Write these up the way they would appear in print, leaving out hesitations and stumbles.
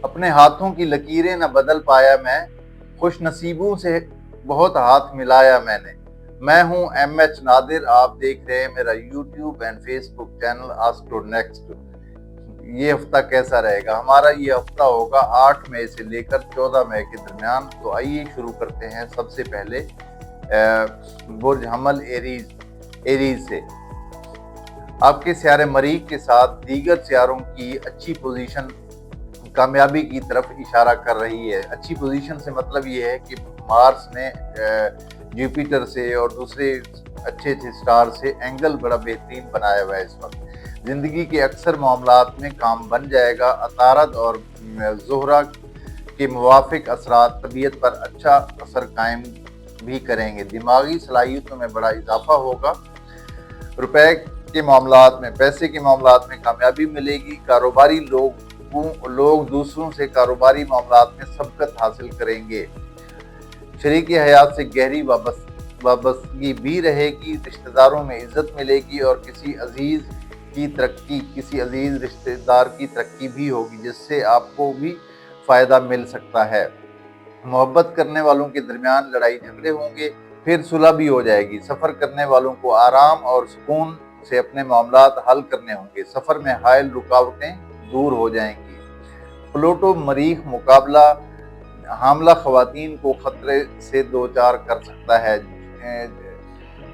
اپنے ہاتھوں کی لکیریں نہ بدل پایا میں، خوش نصیبوں سے بہت ہاتھ ملایا میں ہوں ایم ایچ نادر، آپ دیکھ رہے ہیں میرا YouTube and Facebook channel آسکو نیکسٹ۔ یہ ہفتہ کیسا رہے گا؟ ہمارا یہ ہفتہ ہوگا 8 مئی سے لے کر 14 مئی کے درمیان۔ تو آئیے شروع کرتے ہیں سب سے پہلے برج حمل ایریز سے۔ آپ کے سیارے مریخ کے ساتھ دیگر سیاروں کی اچھی پوزیشن کامیابی کی طرف اشارہ کر رہی ہے۔ اچھی پوزیشن سے مطلب یہ ہے کہ مارس نے جوپیٹر سے اور دوسرے اچھے سٹار سے اینگل بڑا بہترین بنایا ہوا ہے اس وقت۔ زندگی کے اکثر معاملات میں کام بن جائے گا۔ عطارد اور زہرہ کے موافق اثرات طبیعت پر اچھا اثر قائم بھی کریں گے۔ دماغی صلاحیتوں میں بڑا اضافہ ہوگا۔ روپے کے معاملات میں، پیسے کے معاملات میں کامیابی ملے گی۔ کاروباری لوگ دوسروں سے کاروباری معاملات میں سبقت حاصل کریں گے۔ شریک حیات سے گہری وابستگی بھی رہے گی۔ رشتہ داروں میں عزت ملے گی اور کسی عزیز رشتہ دار کی ترقی بھی ہوگی، جس سے آپ کو بھی فائدہ مل سکتا ہے۔ محبت کرنے والوں کے درمیان لڑائی جھگڑے ہوں گے، پھر صلح بھی ہو جائے گی۔ سفر کرنے والوں کو آرام اور سکون سے اپنے معاملات حل کرنے ہوں گے۔ سفر میں حائل رکاوٹیں دور ہو جائیں گی۔ پلوٹو مریخ مقابلہ حاملہ خواتین کو خطرے سے دوچار کر سکتا ہے۔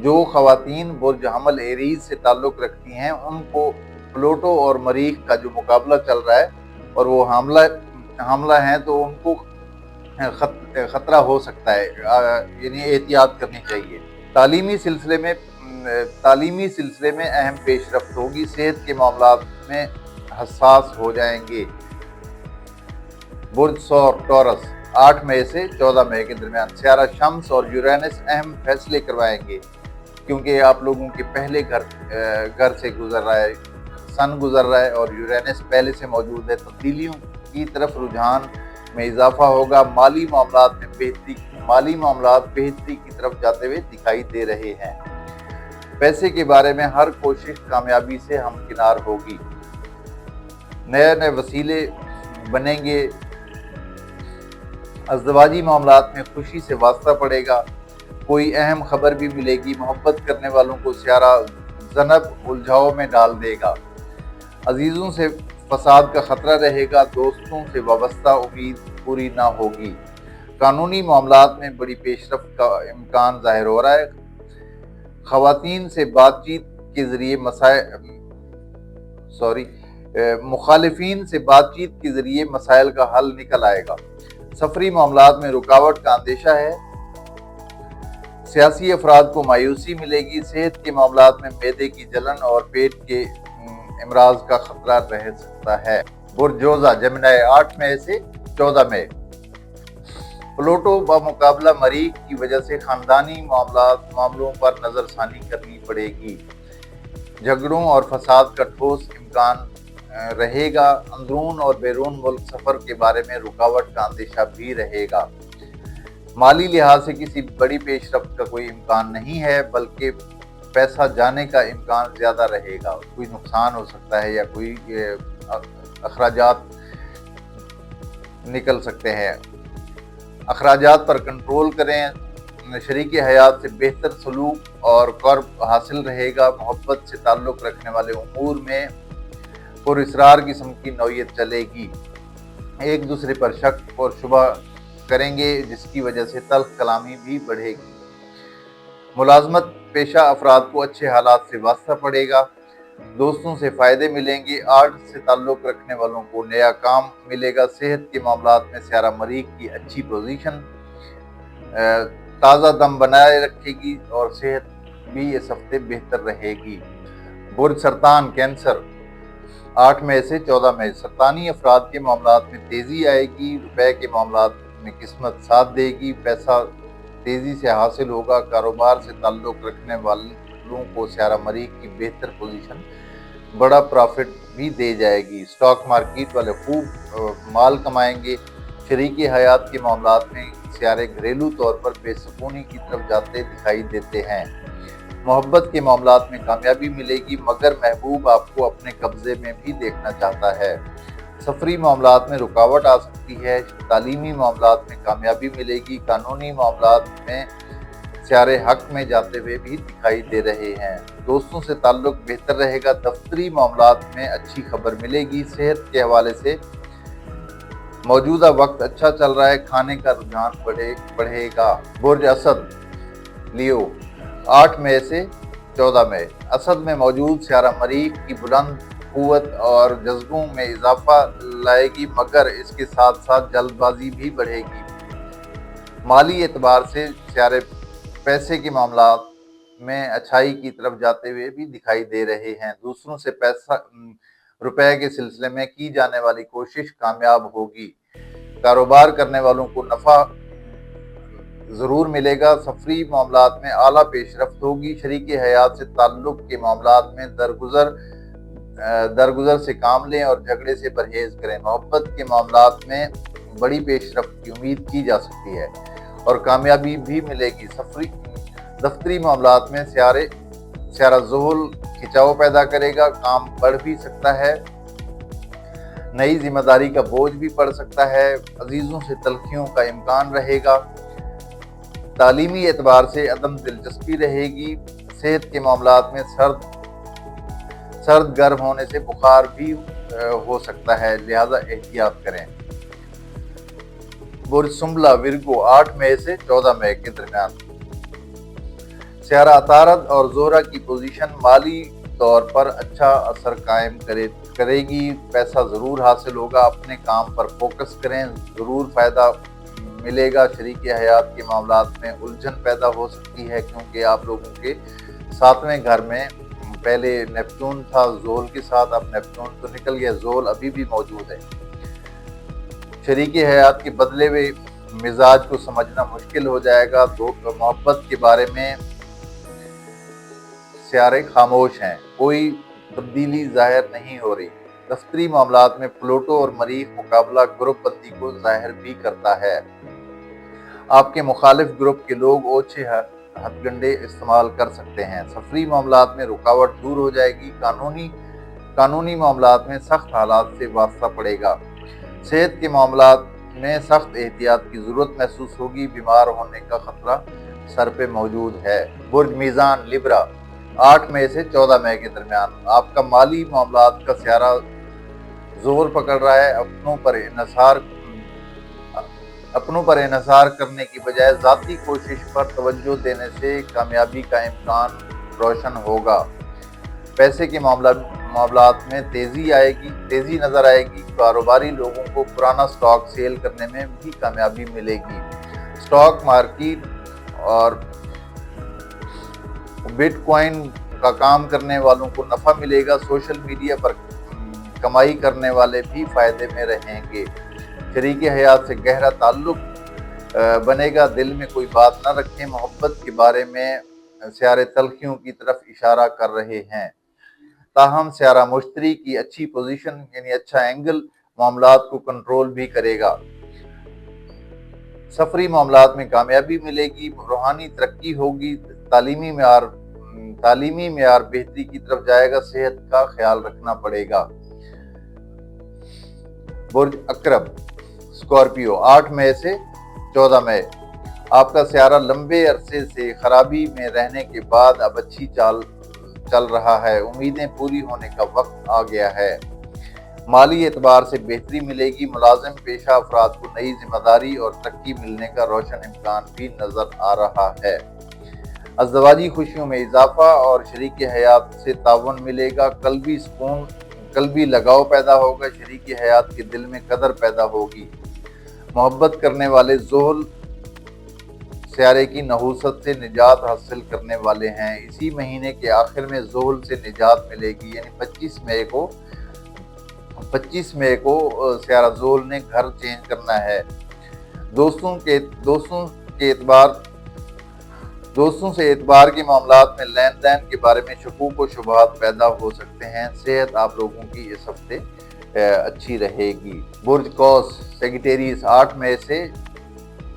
جو خواتین برج حمل ایریز سے تعلق رکھتی ہیں ان کو پلوٹو اور مریخ کا جو مقابلہ چل رہا ہے اور وہ حاملہ ہیں تو ان کو خطرہ ہو سکتا ہے، یعنی احتیاط کرنی چاہیے۔ تعلیمی سلسلے میں اہم پیش رفت ہوگی۔ صحت کے معاملات میں حساس ہو جائیں گے۔ برج ٹورس 8 مئی سے 14 مئی کے درمیان سیارہ شمس اور یورینس اہم فیصلے کروائیں گے، کیونکہ آپ لوگوں کے پہلے گھر سے گزر رہا ہے، سن گزر رہا ہے اور یورینس پہلے سے موجود ہے۔ تبدیلیوں کی طرف رجحان میں اضافہ ہوگا۔ مالی معاملات بہتری کی طرف جاتے ہوئے دکھائی دے رہے ہیں۔ پیسے کے بارے میں ہر کوشش کامیابی سے ہمکنار ہوگی۔ نئے وسیلے بنیں گے۔ ازدواجی معاملات میں خوشی سے واسطہ پڑے گا۔ کوئی اہم خبر بھی ملے گی۔ محبت کرنے والوں کو سیارہ ذنب الجھاؤ میں ڈال دے گا۔ عزیزوں سے فساد کا خطرہ رہے گا۔ دوستوں سے وابستہ امید پوری نہ ہوگی۔ قانونی معاملات میں بڑی پیش رفت کا امکان ظاہر ہو رہا ہے۔ خواتین سے بات چیت کے ذریعے مخالفین سے بات چیت کے ذریعے مسائل کا حل نکل آئے گا۔ سفری معاملات میں رکاوٹ کا اندیشہ ہے۔ سیاسی افراد کو مایوسی ملے گی۔ صحت کے معاملات میں معدے کی جلن اور پیٹ کے امراض کا خطرہ رہ سکتا ہے۔ برج جوزہ جمنی 8 مئی سے 14 مئی۔ پلوٹو بمقابلہ مریخ کی وجہ سے خاندانی معاملوں پر نظر ثانی کرنی پڑے گی۔ جھگڑوں اور فساد کا ٹھوس امکان رہے گا۔ اندرون اور بیرون ملک سفر کے بارے میں رکاوٹ کا اندیشہ بھی رہے گا۔ مالی لحاظ سے کسی بڑی پیش رفت کا کوئی امکان نہیں ہے، بلکہ پیسہ جانے کا امکان زیادہ رہے گا۔ کوئی نقصان ہو سکتا ہے یا کوئی اخراجات نکل سکتے ہیں۔ اخراجات پر کنٹرول کریں۔ شریک حیات سے بہتر سلوک اور قرب حاصل رہے گا۔ محبت سے تعلق رکھنے والے امور میں پر اسرار قسم کی نوعیت چلے گی۔ ایک دوسرے پر شک اور شبہ کریں گے، جس کی وجہ سے تلخ کلامی بھی بڑھے گی۔ ملازمت پیشہ افراد کو اچھے حالات سے واسطہ پڑے گا۔ دوستوں سے فائدے ملیں گے۔ آرٹ سے تعلق رکھنے والوں کو نیا کام ملے گا۔ صحت کے معاملات میں سیارہ مریخ کی اچھی پوزیشن تازہ دم بنائے رکھے گی اور صحت بھی اس ہفتے بہتر رہے گی۔ برج سرطان کینسر 8 مئی سے 14 مئی۔ سرطانی افراد کے معاملات میں تیزی آئے گی۔ روپے کے معاملات میں قسمت ساتھ دے گی۔ پیسہ تیزی سے حاصل ہوگا۔ کاروبار سے تعلق رکھنے والوں کو سیارہ مریخ کی بہتر پوزیشن بڑا پرافٹ بھی دے جائے گی۔ سٹاک مارکیٹ والے خوب مال کمائیں گے۔ شریک حیات کے معاملات میں سیارے گھریلو طور پر بے سکونی کی طرف جاتے دکھائی دیتے ہیں۔ محبت کے معاملات میں کامیابی ملے گی، مگر محبوب آپ کو اپنے قبضے میں بھی دیکھنا چاہتا ہے۔ सफरी मामलात में रुकावट आ सकती है। तालीमी मामलात में कामयाबी मिलेगी। कानूनी मामलात में सियारे हक में जाते हुए भी दिखाई दे रहे हैं। दोस्तों से ताल्लुक बेहतर रहेगा। दफ्तरी मामलात में अच्छी खबर मिलेगी। सेहत के हवाले से मौजूदा वक्त अच्छा चल रहा है। खाने का रुझान बढ़ेगा। बुर्ज असद लियो 8 मई से 14 मई। असद में मौजूद सियारा मरीख की बुलंद कुव्वत और जज्बों में इजाफा लाएगी, मगर इसके साथ साथ जल्दबाजी भी बढ़ेगी। माली एतबार से सियारे पैसे के मामलात में अच्छाई की तरफ जाते हुए भी दिखाई दे रहे हैं। दूसरों से रुपए के सिलसिले में की जाने वाली कोशिश कामयाब होगी। कारोबार करने वालों को नफा जरूर मिलेगा। सफरी मामलात में आला पेशरफ्त होगी। शरीके हयात से ताल्लुक के मामलात में दरगुजर से काम लें और झगड़े से परहेज करें। मोहब्बत के मामलात में बड़ी पेशरफ्त की उम्मीद की जा सकती है और कामयाबी भी मिलेगी। दफ्तरी मामलात में सियारा ज़ुहुल खिंचाव पैदा करेगा। काम बढ़ भी सकता है। नई जिम्मेदारी का बोझ भी पड़ सकता है। अजीजों से तलखियों का इम्कान रहेगा। तालीमी एतबार से अदम दिलचस्पी रहेगी। सेहत के मामलात में सर्द गर्म होने से बुखार भी हो सकता है, लिहाजा एहतियात करें। बुर्ज सुंबला विरगो 8 मई से 14 मई के दरमियान। सियारा अतारद और जोहरा की पोजीशन माली तौर पर अच्छा असर कायम करेगी। पैसा ज़रूर हासिल होगा। अपने काम पर फोकस करें, ज़रूर फ़ायदा मिलेगा। शरीके हयात के मामलात में उलझन पैदा हो सकती है, क्योंकि आप लोगों के 7वें घर में पहले नेपच्यून था ज़ोल के साथ, अब नेपच्यून तो निकल गया, ज़ोल अभी भी मौजूद है। शरीके हयात के बदले हुए मिजाज को समझना मुश्किल हो जाएगा। मोहब्बत के बारे में सियारे खामोश हैं, कोई तब्दीली जाहिर नहीं हो रही। दफ्तरी मामलात में प्लूटो और मरीख मुकाबला ग्रुप बंदी को जाहिर भी करता है। आपके मुखालिफ ग्रुप के लोग ओछे हथकंडे इस्तेमाल कर सकते हैं। सफरी मामलात में रुकावट दूर हो जाएगी। कानूनी मामलात में सख्त हालात से वास्ता पड़ेगा। सेहत के मामलात में सख्त एहतियात की जरूरत महसूस होगी। बीमार होने का खतरा सर पे मौजूद है। बुर्ज मीज़ान लिब्रा 8 मई से 14 मई के दरमियान। आपका माली मामलात का सियारा जोर पकड़ रहा है। अपनों पर इन्हिसार करने की बजाय ज़ाती कोशिश पर तवज्जो देने से कामयाबी का इम्कान रोशन होगा। पैसे के मामलात में तेजी नजर आएगी। कारोबारी लोगों को पुराना स्टॉक सेल करने में भी कामयाबी मिलेगी। स्टॉक मार्केट और बिटकॉइन का काम करने वालों को नफा मिलेगा। सोशल मीडिया पर कमाई करने वाले भी फायदे में रहेंगे। शरीके हयात से गहरा ताल्लुक बनेगा। दिल में कोई बात न रखें। मोहब्बत के बारे में सियारे तलखियों की तरफ इशारा कर रहे हैं। ताहम सियारा मुश्तरी की अच्छी पोजीशन यानी अच्छा एंगल मामलात को कंट्रोल भी करेगा। सफरी मामलात में कामयाबी मिलेगी। रूहानी तरक्की होगी। तालीमी मेयार बेहतरी की तरफ जाएगा। सेहत का ख्याल रखना पड़ेगा। बुर्ज अकरब स्कॉर्पियो 8 मई से 14 मई। आपका सियारा लंबे अरसे से खराबी में रहने के बाद अब अच्छी चाल चल रहा है। उम्मीदें पूरी होने का वक्त आ गया है। माली एतबार से बेहतरी मिलेगी। मुलाजिम पेशा अफराद को नई जिम्मेदारी और तरक्की मिलने का रोशन इम्कान भी नजर आ रहा है। अज़दवाजी खुशियों में इजाफा और शरीके हयात से तावन मिलेगा। कल्बी सुकून, कल्बी लगाव पैदा होगा। शरीके हयात के दिल में कदर पैदा होगी। मोहब्बत करने वाले ज़ुहुल सियारे की नहूसत से निजात हासिल करने वाले हैं। इसी महीने के आखिर में ज़ुहुल से निजात मिलेगी, यानी 25 मई को सियारा ज़ुहुल ने घर चेंज करना है। दोस्तों से एतबार के मामलात में लेन देन के बारे में शकूक व शुबहात पैदा हो सकते हैं। सेहत आप लोगों की इस हफ्ते अच्छी रहेगी। बुर्ज कौस सेगिटेरियस 8 मई से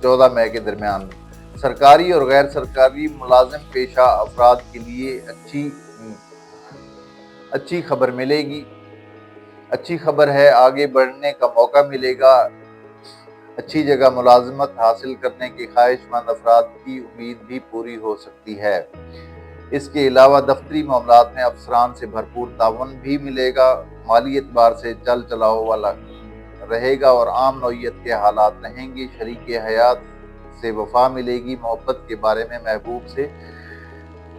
14 मई के दरमियान। सरकारी और गैर सरकारी मुलाजिम पेशा अफराद के लिए अच्छी खबर मिलेगी। अच्छी खबर है, आगे बढ़ने का मौका मिलेगा। अच्छी जगह मुलाजमत हासिल करने की ख्वाहिशमंद अफराद की उम्मीद भी पूरी हो सकती है। इसके अलावा दफ्तरी मामलात में अफसरान से भरपूर तावन भी मिलेगा। माली एतबार से चल चलाओ वाला रहेगा और आम नौइयत के हालात रहेंगे। शरीक हयात से वफा मिलेगी। मोहब्बत के बारे में महबूब से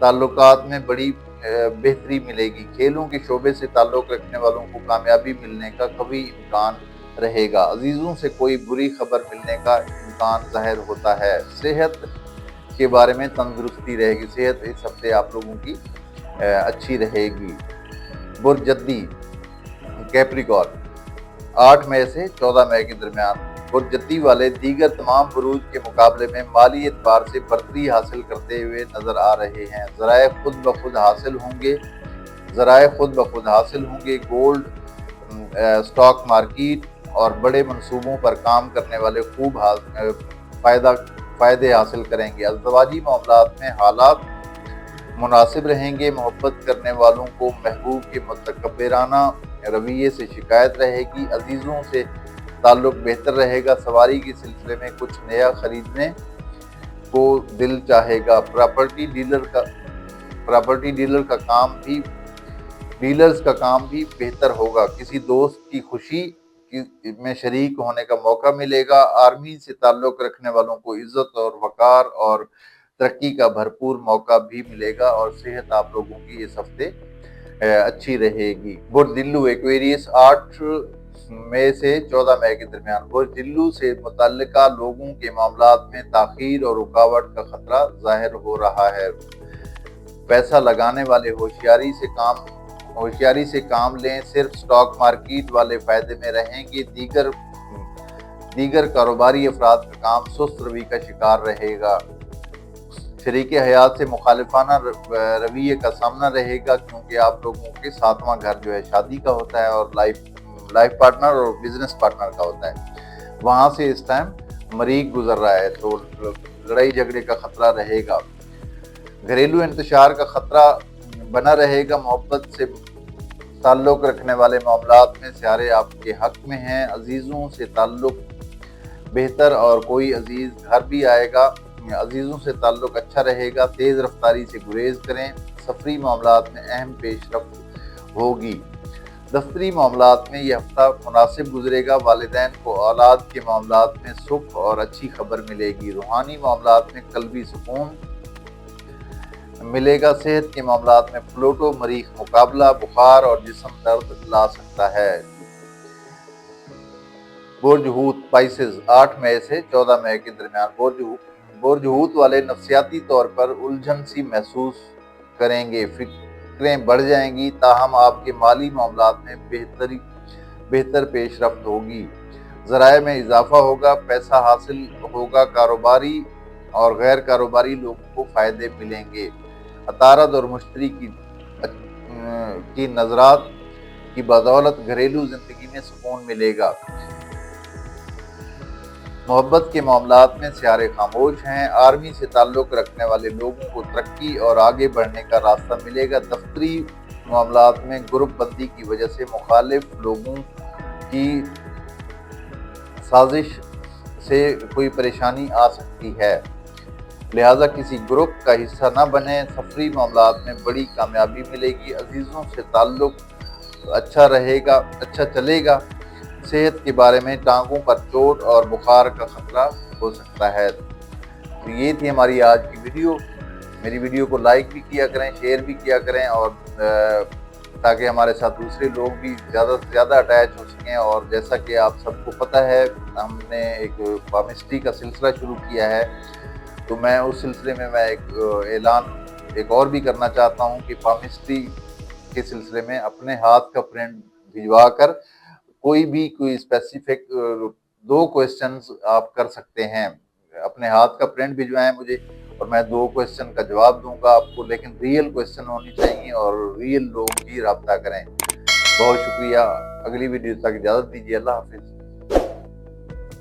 ताल्लुकात में बड़ी बेहतरी मिलेगी। खेलों के शोबे से ताल्लुक रखने वालों को कामयाबी मिलने का कभी इम्कान रहेगा। अजीजों से कोई बुरी खबर मिलने का इम्कान ज़ाहिर होता है। सेहत के बारे में तंदुरुस्ती रहेगी। सेहत इस हफ्ते आप लोगों की अच्छी रहेगी। बुर्जद्दी कैप्रिकॉर्न 8 मई से 14 मई के दरमियान बुर्जद्दी वाले दीगर तमाम बुरूज के मुकाबले में माली एतबार से बढ़तरी हासिल करते हुए नजर आ रहे हैं। ज़राए खुद ब खुद हासिल होंगे। गोल्ड, स्टॉक मार्केट और बड़े मंसूबों पर काम करने वाले खूब फायदे हासिल करेंगे। अज़दवाजी मामलात में हालात मुनासिब रहेंगे। मोहब्बत करने वालों को महबूब के मुतकब्बिराना रवैये से शिकायत रहेगी। अजीज़ों से ताल्लुक बेहतर रहेगा। सवारी के सिलसिले में कुछ नया खरीदने को दिल चाहेगा। डीलर्स का काम भी बेहतर होगा। किसी दोस्त की खुशी में शरीक होने का मौका मिलेगा। आर्मी से ताल्लुक रखने वालों को इज्जत और वकार और तरक्की का भरपूर मौका भी मिलेगा और सेहत आप लोगों की इस हफ्ते अच्छी रहेगी। बुर्जिल्लू एक्वेरियस 8 मई से 14 मई के दरमियान बुर्जिल्लू से मुतल्लिका लोगों के मामलात में ताखीर और रुकावट का खतरा जाहिर हो रहा है। पैसा लगाने वाले होशियारी से काम लें। सिर्फ स्टॉक मार्केट वाले फायदे में रहेंगे। दीगर कारोबारी अफराद का काम सुस्त रवि का शिकार रहेगा। शरीक हयात से मुखालिफाना रवैये का सामना रहेगा, क्योंकि आप लोगों के 7वां घर जो है शादी का होता है और लाइफ पार्टनर और बिजनेस पार्टनर का होता है। वहां से इस टाइम मरीक गुजर रहा है, तो लड़ाई झगड़े का खतरा रहेगा। घरेलू इंतशार का खतरा बना रहेगा। मोहब्बत से ताल्लुक रखने वाले मामलात में सियारे आपके हक में हैं। अजीज़ों से ताल्लुक बेहतर और कोई अजीज़ घर भी आएगा। अजीज़ों से ताल्लुक अच्छा रहेगा। तेज़ रफ्तारी से गुरेज करें। सफरी मामलात में अहम पेशरफ्त होगी। दफ्तरी मामलात में यह हफ्ता मुनासिब गुजरेगा। वालिदैन को औलाद के मामलात में सुख और अच्छी खबर मिलेगी। रूहानी मामलात में कल्बी सुकून मिलेगा। सेहत के मामलात में प्लूटो मरीख मुकाबला, बुखार और जिस्म दर्द ला सकता है। बुर्ज हूत स्पाइसेस 8 मई से 14 मई के दरमियान बुर्ज हूत वाले नफसियाती तौर पर उलझन सी महसूस करेंगे। फिक्रें बढ़ जाएंगी, ताहम आपके माली मामलात में बेहतर पेशरफ्त होगी। ज़राए में इजाफा होगा। पैसा हासिल होगा। कारोबारी और गैर कारोबारी लोगों को फायदे मिलेंगे। अतारद और मुश्तरी की नजरात की बदौलत घरेलू जिंदगी में सुकून मिलेगा। मोहब्बत के मामलात में सियारे खामोश हैं। आर्मी से ताल्लुक रखने वाले लोगों को तरक्की और आगे बढ़ने का रास्ता मिलेगा। दफ्तरी मामलात में ग्रुप बंदी की वजह से मुखालिफ लोगों की साजिश से कोई परेशानी आ सकती है, लिहाजा किसी ग्रुप का हिस्सा न बने। सफरी मामलात में बड़ी कामयाबी मिलेगी। अजीज़ों से ताल्लुक अच्छा चलेगा। सेहत के बारे में टांगों पर चोट और बुखार का खतरा हो सकता है। तो ये थी हमारी आज की वीडियो। मेरी वीडियो को लाइक भी किया करें, शेयर भी किया करें, और ताकि हमारे साथ दूसरे लोग भी ज़्यादा से ज़्यादा अटैच हो सकें। और जैसा कि आप सबको पता है, हमने एक पामिस्ट्री का सिलसिला शुरू किया है, तो मैं उस सिलसिले में एक ऐलान एक और भी करना चाहता हूं कि पामिस्ट्री के सिलसिले में अपने हाथ का प्रिंट भिजवा कर कोई स्पेसिफिक 2 क्वेश्चंस आप कर सकते हैं। अपने हाथ का प्रिंट भिजवाएं मुझे और मैं 2 क्वेश्चन का जवाब दूंगा आपको, लेकिन रियल क्वेश्चन होनी चाहिए और रियल लोग ही रब्ता करें। बहुत शुक्रिया। अगली वीडियो तक इजाज़त दीजिए। अल्लाह हाफिज़।